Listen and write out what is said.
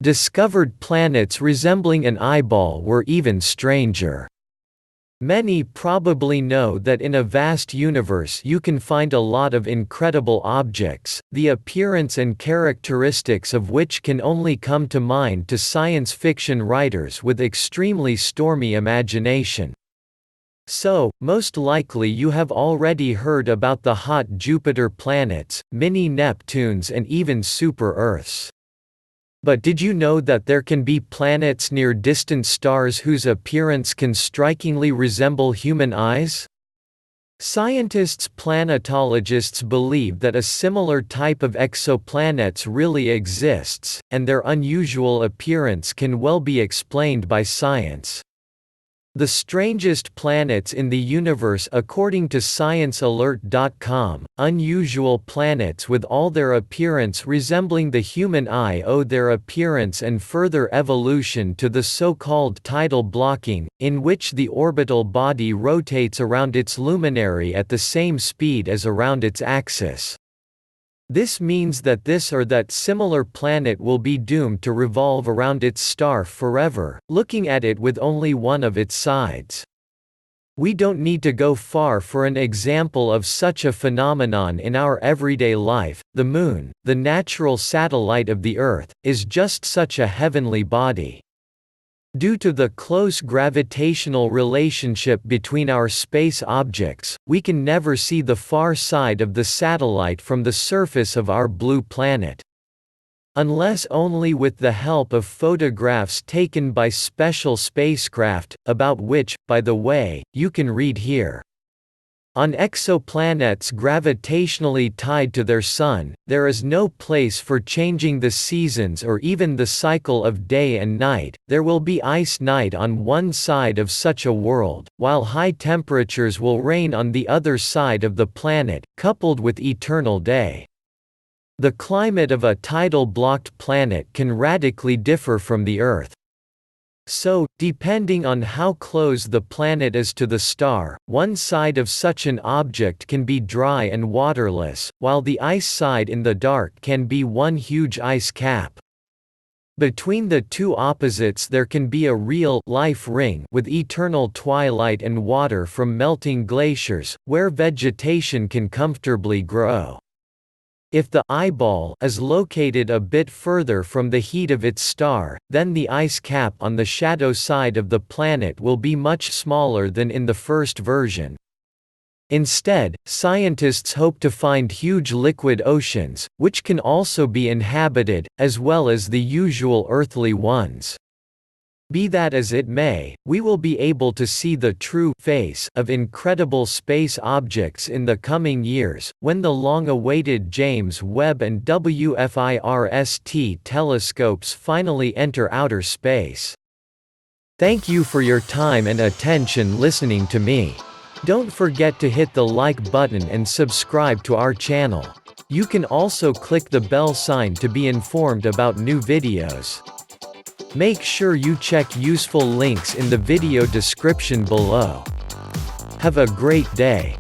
Discovered planets resembling an eyeball were even stranger. Many probably know that in a vast universe you can find a lot of incredible objects, the appearance and characteristics of which can only come to mind to science fiction writers with extremely stormy imagination. So, most likely you have already heard about the hot Jupiter planets, mini Neptunes and even super-Earths. But did you know that there can be planets near distant stars whose appearance can strikingly resemble human eyes? Scientists planetologists believe that a similar type of exoplanets really exists, and their unusual appearance can well be explained by science. The strangest planets in the universe according to ScienceAlert.com, unusual planets with all their appearance resembling the human eye owe their appearance and further evolution to the so-called tidal blocking, in which the orbital body rotates around its luminary at the same speed as around its axis. This means that this or that similar planet will be doomed to revolve around its star forever, looking at it with only one of its sides. We don't need to go far for an example of such a phenomenon in our everyday life. The Moon, the natural satellite of the Earth, is just such a heavenly body. Due to the close gravitational relationship between our space objects, we can never see the far side of the satellite from the surface of our blue planet. Unless only with the help of photographs taken by special spacecraft, about which, by the way, you can read here. On exoplanets gravitationally tied to their Sun, there is no place for changing the seasons or even the cycle of day and night. There will be ice night on one side of such a world, while high temperatures will reign on the other side of the planet, coupled with eternal day. The climate of a tidal-blocked planet can radically differ from the Earth. So, depending on how close the planet is to the star, one side of such an object can be dry and waterless, while the ice side in the dark can be one huge ice cap. Between the two opposites there can be a real life ring with eternal twilight and water from melting glaciers, where vegetation can comfortably grow. If the eyeball is located a bit further from the heat of its star, then the ice cap on the shadow side of the planet will be much smaller than in the first version. Instead, scientists hope to find huge liquid oceans, which can also be inhabited, as well as the usual earthly ones. Be that as it may, we will be able to see the true face of incredible space objects in the coming years, when the long-awaited James Webb and WFIRST telescopes finally enter outer space. Thank you for your time and attention listening to me. Don't forget to hit the like button and subscribe to our channel. You can also click the bell sign to be informed about new videos. Make sure you check useful links in the video description below. Have a great day.